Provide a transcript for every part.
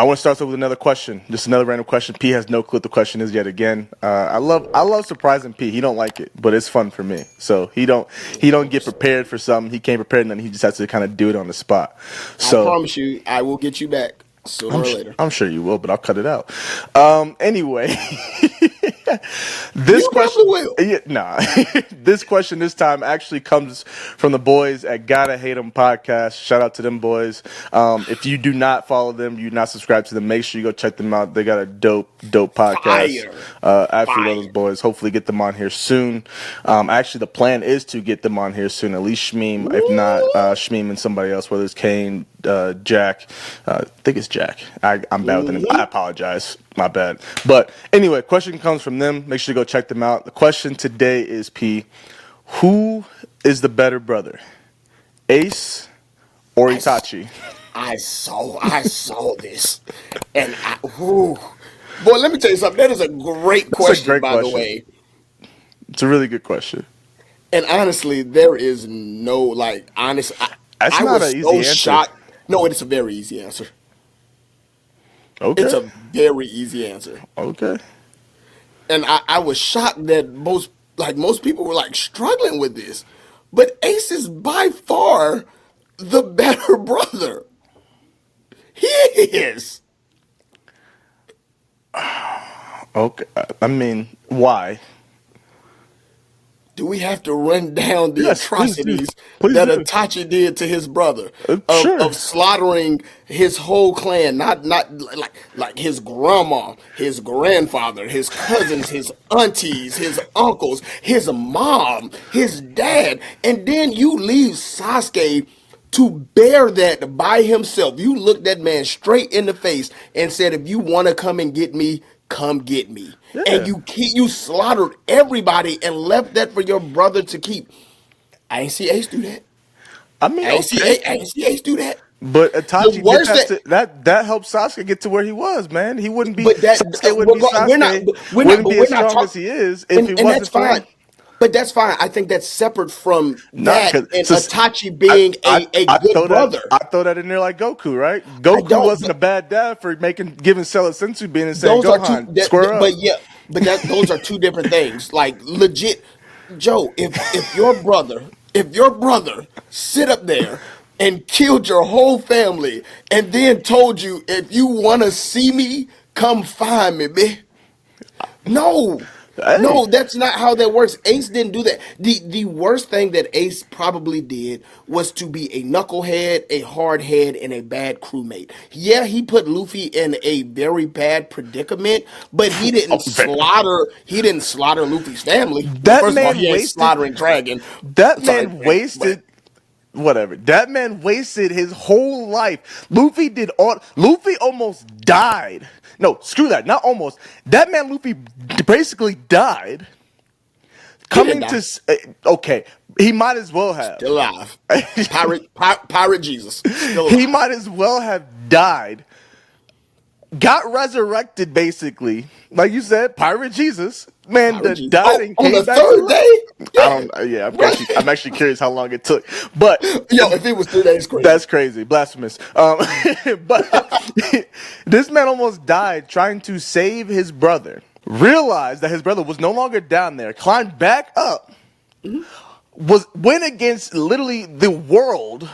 I want to start off with another question. Just another random question. P has no clue what the question is yet again. I love surprising P. He don't like it, but it's fun for me. So he don't get prepared for something. He came prepared, and then he just has to kind of do it on the spot. I So promise you, I will get you back sooner or later. I'm sure you will, but I'll cut it out. Anyway, this You question, probably will. yeah, nah, this question this time actually comes from the boys at Gotta Hate 'Em podcast. Shout out to them boys. If you do not follow them, you not subscribe to them, make sure you go check them out. They got a dope podcast. Fire. Absolutely love Fire. those boys. Hopefully get them on here soon. Actually, the plan is to get them on here soon. At least Shmeem, if not Shmeem and somebody else, whether it's Kane, Jack. I think it's Jack. I'm bad with the name. I apologize. My bad. But anyway, question comes from them. Make sure you go check them out. The question today is, P, who is the better brother? Ace or I, s- Itachi? I saw this, and whew. Boy, let me tell you something. That is a great That's a question, great by the question. way. It's a really good question. And honestly, there is no like honest. That's I not was an so easy answer. shocked. No, it's a very easy answer. It's Okay. a very easy answer. Okay. And I was shocked that most people were like struggling with this. But Ace is by far the better brother. He is. Okay. I mean, why? Do we have to run down the Yes, please do. atrocities Please that do. Itachi did to his brother Sure. of slaughtering his whole clan, not like his grandma, his grandfather, his cousins, his aunties, his uncles, his mom, his dad, and then you leave Sasuke to bear that by himself. You looked that man straight in the face and said, "If you want to come and get me, come get me." And Yeah. you slaughtered everybody and left that for your brother to keep. I ain't see Ace do that. I mean, okay. I ain't see Ace do that. But The Itachi did worst that that, to, that helped Sasuke get to where he was, man. He wouldn't be but that Sasuke wouldn't be we're not Sasuke, we're not wouldn't but be we're as not strong as talking, he is if it and that's wasn't for fine. him. But that's fine. I think that's separate from Not that because and so Itachi I, being I a I good throw that brother. I throw that in there like Goku, right? I Goku don't. wasn't a bad dad for giving Cell Sensu being and saying, Those are two Gohan, square but up. yeah, but that those are two different things. Like legit, Joe, if your brother sit up there and killed your whole family and then told you, if you want to see me, come find me, man. No. Hey, No, that's not how that works. Ace didn't do that. The worst thing that Ace probably did was to be a knucklehead, a hardhead, and a bad crewmate. Yeah, he put Luffy in a very bad predicament, but he didn't slaughter Luffy's family. Well, that first of all, man he ain't wasted. slaughtering Dragon. That Sorry, man but wasted whatever. That man wasted his whole life. Luffy almost died. No, screw that. Not almost. That man Luffy basically died. he didn't Coming die. to okay, he might as well have. Still alive. Pirate Jesus. Still He alive. might as well have died. Got resurrected basically. Like you said, Pirate Jesus. Man Pirate that Jesus. died Oh, and on the came back to third life. day? I Yeah. don't yeah, I'm Right. actually curious how long it took. But Yo, if it was 3 days, crazy. that's crazy, blasphemous. But this man almost died trying to save his brother. Realized that his brother was no longer down there. Climbed back up. Went against literally the world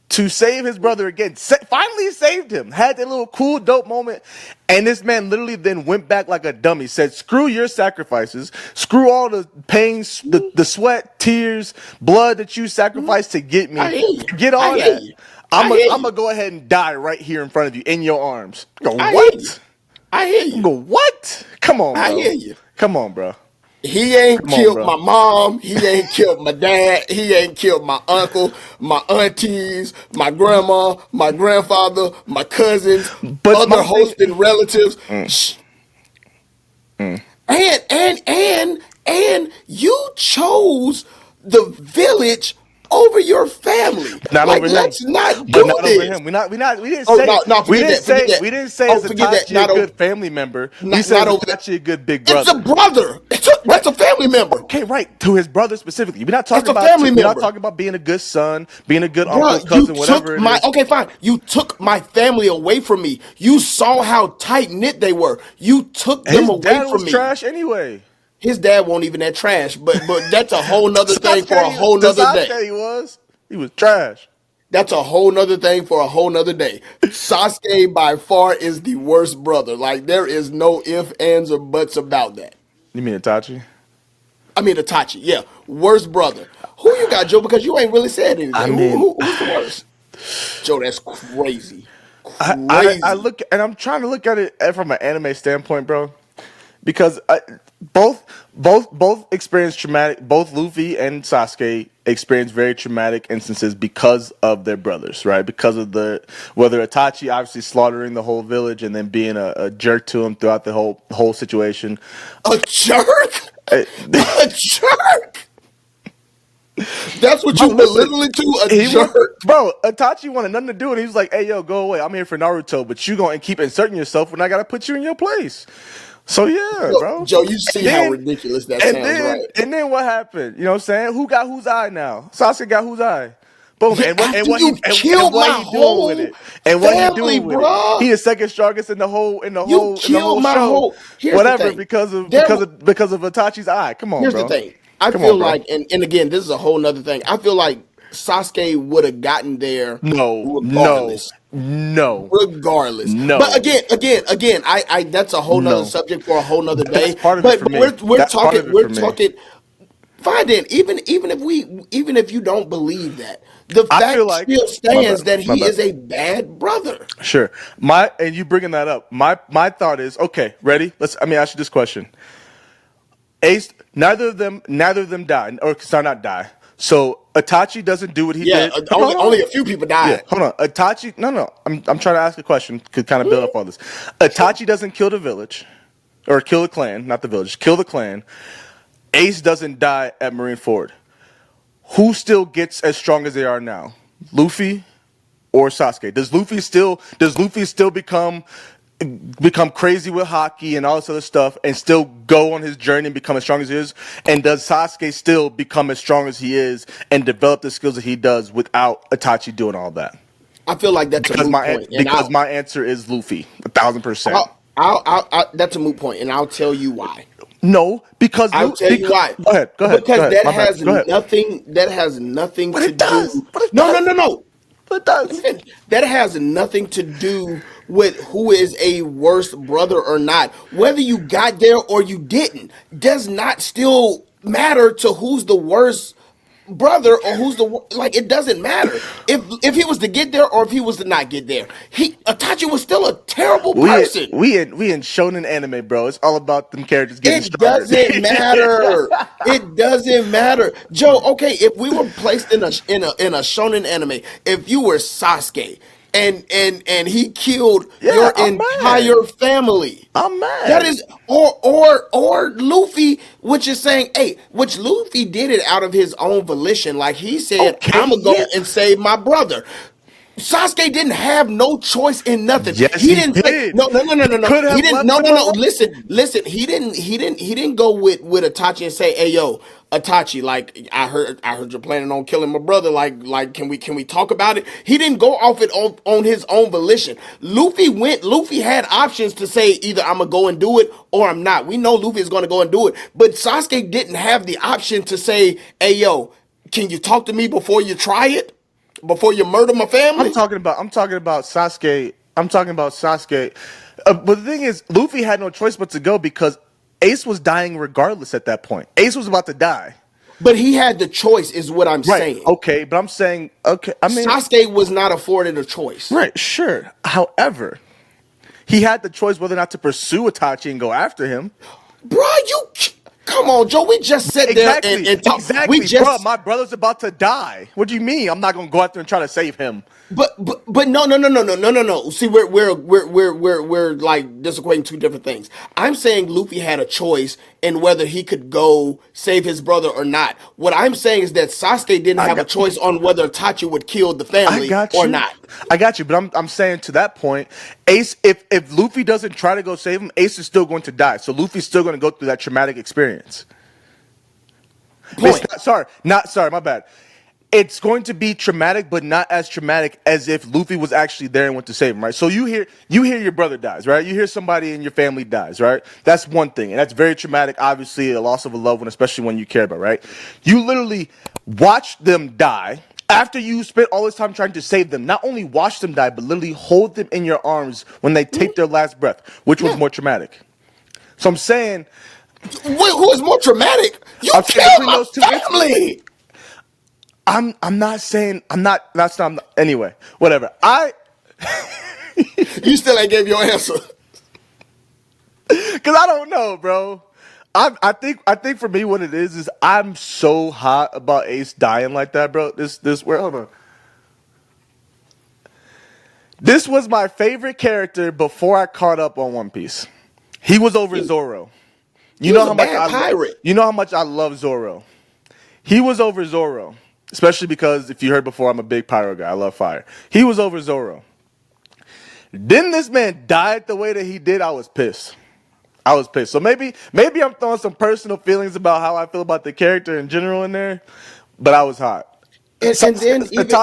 to save his brother again. Finally saved him. Had that little cool dope moment, and this man literally then went back like a dummy. Said, "Screw your sacrifices. Screw all the pains, the sweat, tears, blood that you sacrificed to get I me. hear you. Forget I all hear that. you. I'm I gonna hear I'm you. go ahead and die right here in front of you in your arms." I go, I hear you. what? I hear I you. go, what? Come on, I bro. hear you. Come on, bro. He ain't Come on, killed bro. my mom. He ain't killed my dad. He ain't killed my uncle, my aunties, my grandma, my grandfather, my cousins, But other my thing, hosted relatives. Shh. And you chose the village over your family. Not Like, over him, let's not but do not over this. him. We didn't Oh say no, no, we forget didn't that, forget say that. we didn't say Oh, is forget that. Itachi a Not over, good family member. We not, said not is over that. Itachi a good big It's a brother. brother. That's a family member. Okay, right, to his brother specifically. That's a family We're not member. talking about being a good son, being a good uncle, Bruh, you cousin, whatever took it my is. okay, fine. You took my family away from me. You saw how tight knit they were. You took them His away dad was from me. trash anyway. His dad won't even that trash, but that's a whole nother thing for a Sasuke, whole to nother day. Sasuke, he was trash. That's a whole nother thing for a whole nother day. Sasuke by far is the worst brother. Like there is no ifs, ands, or buts about that. You mean Itachi? I mean Itachi, yeah, worst brother. Who you got, Joe? Because you ain't really said I anything. mean, Who's the worst? Joe, that's crazy, I crazy. look, and I'm trying to look at it from an anime standpoint, bro, because both experienced traumatic. Both Luffy and Sasuke experienced very traumatic instances because of their brothers, right? Because of whether Itachi obviously slaughtering the whole village and then being a jerk to him throughout the whole situation. A jerk, Eh, a jerk. That's what Bro, you listen, belittling to a he want, jerk. bro. Itachi wanted nothing to do, and he was like, "Hey, yo, go away. I'm here for Naruto, but you gonna keep inserting yourself when I gotta put you in your place." So yeah, bro. Joe, you And see how then, ridiculous that and sounds, then, right? and then what happened? You know what I'm saying? Who got whose eye now? Sasuke got whose eye? Boom. Yeah, after you And killed what my he doing with whole it? And what he family, doing with it? He bruh. is second strongest You in the killed whole my show. whole. Here's the Whatever thing. because of There. Itachi's eye. Come on, Here's the bro. thing. I Come feel on, bro. like, and again, this is a whole nother thing. I feel like Sasuke would have gotten there No, no, regardless. no, Regardless. But no, again, I that's a whole nother no. subject for a whole nother That's day. part of it But for me. we're That's part talking of it for me. fine then. Even if you don't believe that, the I feel fact like still my bad, stands that my he bad. is a bad brother. Sure. And you bringing that up. My thought is okay. Ready? Let me ask you this question. Ace. Neither of them die, or sorry, not die. So Itachi doesn't do what he Yeah, did. only Hold on. a few people Yeah, died. hold on. Itachi. No. I'm trying to ask a question to kind of build up Mhm. on this. Sure. Itachi doesn't kill the village, or kill the clan, not the village. Kill the clan. Ace doesn't die at Marineford. Who still gets as strong as they are now? Luffy or Sasuke? Does Luffy still become crazy with hockey and all this other stuff and still go on his journey and become as strong as he is? And does Sasuke still become as strong as he is and develop the skills that he does without Itachi doing all that? I feel like that's a Because moot my point, and because my answer is Luffy, 1,000%. that's a moot point, and I'll tell you why. No, because I'll tell you why. go Because ahead. that My bad. has Go ahead. nothing. That has nothing But to it does. do. But it No, no, does. no, no. But it Let me does. finish. That has nothing to do with who is a worse brother or not. Whether you got there or you didn't does not still matter to who's the worst brother or like it doesn't matter if he was to get there or if he was to not get there. He Itachi was still a terrible We person. we in shonen anime, bro. It's all about them characters getting It stronger. doesn't matter. It doesn't matter, Joe. Okay, if we were placed in a shonen anime, if you were Sasuke and he killed Yeah, your I'm mad. entire family, I'm that mad. is or Luffy, which is saying, hey, which Luffy did it out of his own volition, like he said, Okay, I'm gonna go yeah. and save my brother. Sasuke didn't have no choice in nothing. Yes, He he didn't say did. no, no, no, no, no, He no. could He have didn't. left No, him no, no. alone. Listen. He didn't go with Itachi and say, "Hey, yo, Itachi, like I heard you're planning on killing my brother. Like, can we talk about it?" He didn't go off it on his own volition. Luffy had options to say either I'm gonna go and do it or I'm not. We know Luffy is gonna go and do it, but Sasuke didn't have the option to say, "Hey, yo, can you talk to me before you try it?" Before you murder my family? I'm talking about Sasuke. I'm talking about Sasuke. But the thing is, Luffy had no choice but to go because Ace was dying regardless at that point. Ace was about to die. But he had the choice, is what I'm Right. saying. Okay. But I'm saying, okay. I mean, Sasuke was not afforded a choice. right. Sure. However, he had the choice whether or not to pursue Itachi and go after him. Bro, Come on, Joe. We just sat there Exactly, and talked. We exactly, bro. just My brother's about to die. What do you mean? I'm not gonna go out there and try to save him. but no. See, we're like disequating two different things. I'm saying Luffy had a choice in whether he could go save his brother or not. What I'm saying is that Sasuke didn't I have a got, choice on whether Itachi would kill the I family got or you, not. I got you. But I'm saying to that point, Ace, if Luffy doesn't try to go save him, Ace is still going to die. So Luffy's still going to go through that traumatic experience. It's Point. not, sorry, my bad. It's going to be traumatic, but not as traumatic as if Luffy was actually there and went to save him, right? So you hear your brother dies, right? You hear somebody in your family dies, right? That's one thing, and that's very traumatic. Obviously, a loss of a loved one, especially one you care about, right? You literally watch them die after you spent all this time trying to save them. Not only watch them die, but literally hold them in your arms when they take their last breath, which was Yeah. more traumatic. So I'm saying, Who is more traumatic? You I'm saying killed between my those two instances. family. I'm not saying I'm not. That's not. Anyway, whatever. You still ain't gave your answer. Because I don't know, bro. I think for me what it is I'm so hot about Ace dying like that, bro. Hold on. This was my favorite character before I caught up on One Piece. He was over He, Zoro. he was a bad pirate. You know how much I love Zoro. He was over Zoro, especially because if you heard before, I'm a big pyro guy. I love fire. He was over Zoro. Then this man died the way that he did. I was pissed. I was pissed. So maybe I'm throwing some personal feelings about how I feel about the character in general in there, but I was hot. And then even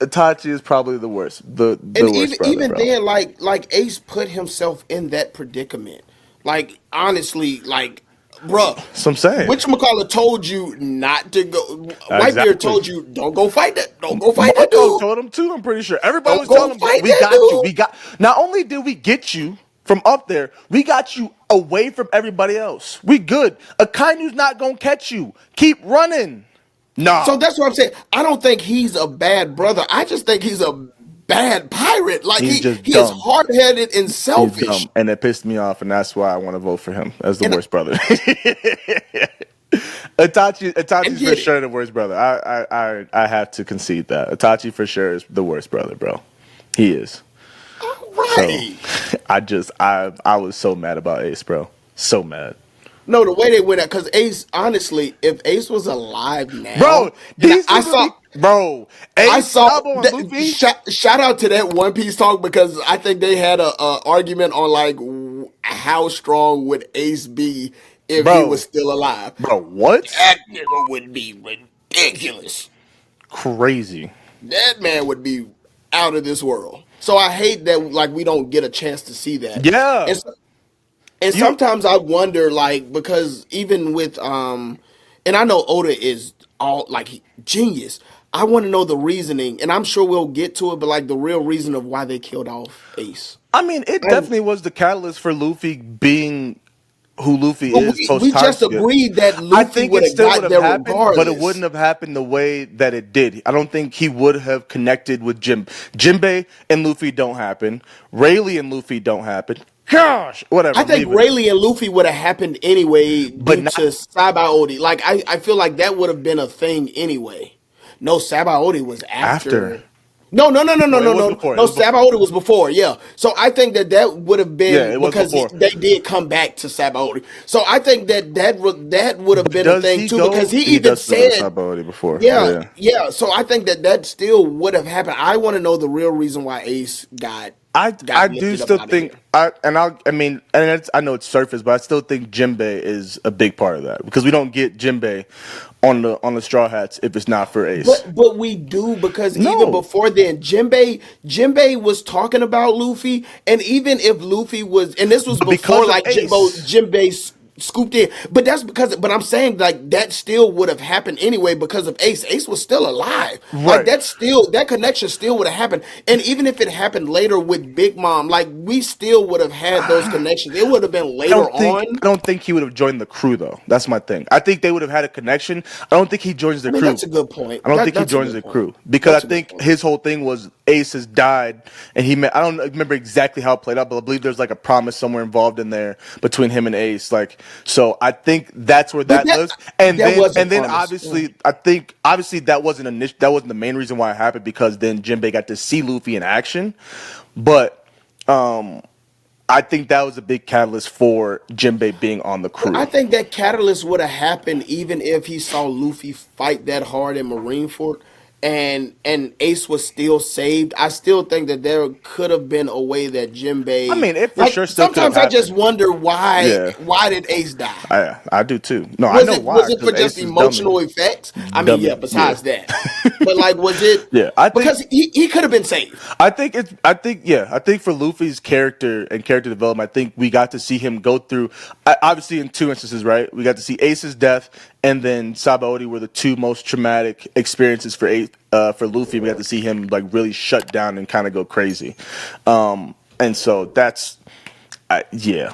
Itachi is probably the worst, the and worst even brother, even bro. then, like Ace put himself in that predicament. Like honestly, like bruh, So I'm saying whatchamacallit told you not to go. Whitebeard exactly. told you don't go fight that. Don't go fight that Marco dude. told him too. I'm pretty sure everybody Don't was go telling him, bro, fight we that got you. dude. Not only did we get you from up there, we got you away from everybody else. We good. Akainu's not gonna catch you. Keep running. So Nah. that's what I'm saying. I don't think he's a bad brother. I just think he's a bad pirate. Like He's he just he is dumb. hard headed and He's selfish. dumb, and it pissed me off, and that's why I want to vote for him as the And worst brother. I Itachi's for get it. sure the worst brother. I have to concede that Itachi for sure is the worst brother, bro. He is. All So right. I was so mad about Ace, bro. So mad, No, the way they went at because Ace, honestly, if Ace was alive now, bro. and These literally, bro. I Ace, saw Sabo, and that, Luffy, shout out to that One Piece talk because I think they had a argument on like how strong would Ace be if he was bro, still alive. bro. What? That nigga would be ridiculous. Crazy. That man would be out of this world. So I hate that like we don't get a chance to see that. Yeah. And so, and You. sometimes I wonder, like, because even with and I know Oda is all like genius. I want to know the reasoning, and I'm sure we'll get to it, but like the real reason of why they killed off Ace. I mean, it And definitely was the catalyst for Luffy being who Luffy but is we post time just skip. agreed that I Luffy think would it have still would got have there happened, but it regardless. wouldn't have happened the way that it did. I don't think he would have connected with Jinbei and Luffy don't happen. Rayleigh and Luffy don't happen. Gosh, whatever. I I'm think leaving it. Rayleigh and Luffy would have happened anyway But due not to Sabaody. Like I feel like that would have been a thing anyway. No, Sabaody was after. after. No, No, it no, was no, before. It no. was before. Sabaody was before. Yeah. So I think that that would have Yeah, been it was because before. they did come back to Sabaody. So I think that that would have But been a does thing he too because go? he He even does still go to said, Sabaody before. yeah, Yeah. yeah. So I think that that still would have happened. I want to know the real reason why Ace I got do lifted up still out of think here. I mean I know it's surface, but I still think Jinbei is a big part of that because we don't get Jinbei on the Straw Hats if it's not for Ace. But we do because even No, before then, Jinbei was talking about Luffy, and even if Luffy was, and this was but before because of like Ace, Jinbei scooped in, but that's because. But I'm saying like that still would have happened anyway because of Ace. Ace was still alive. Like right? that still that connection still would have happened, and even if it happened later with Big Mom, like we still would have had those connections. It would have been later on. I don't think he would have joined the crew though. That's my thing. I think they would have had a connection. I don't think he joins I the mean, crew. that's a good point. I don't think he That's a joins good the point. crew because I That's a good think point. his whole thing was Ace has died, and I don't remember exactly how it played out, but I believe there's like a promise somewhere involved in there between him and Ace. Like, so I think that's where But that lives. And that then was a promise. obviously, I think obviously that wasn't the main reason why it happened, because then Jinbei got to see Luffy in action, but I think that was a big catalyst for Jinbei being on the But I crew. think that catalyst would have happened even if he saw Luffy fight that hard in Marineford and Ace was still saved. I still think that there could have been a way that I Jinbei, mean, it for like sure still could have sometimes I just happened. wonder Yeah, why did Ace die? I do too. No, I Was know it was why, it for because just Ace is dummy, emotional effects? I mean, yeah, dummy. Yeah, besides that. But like was it yeah. I think because he could have been saved. I think for Luffy's character and character development, I think we got to see him go through. Obviously, in two instances, right? We got to see Ace's death, and then Sabaody were the two most traumatic experiences for for Luffy. We got to see him like really shut down and kind of go crazy, and so that's, yeah.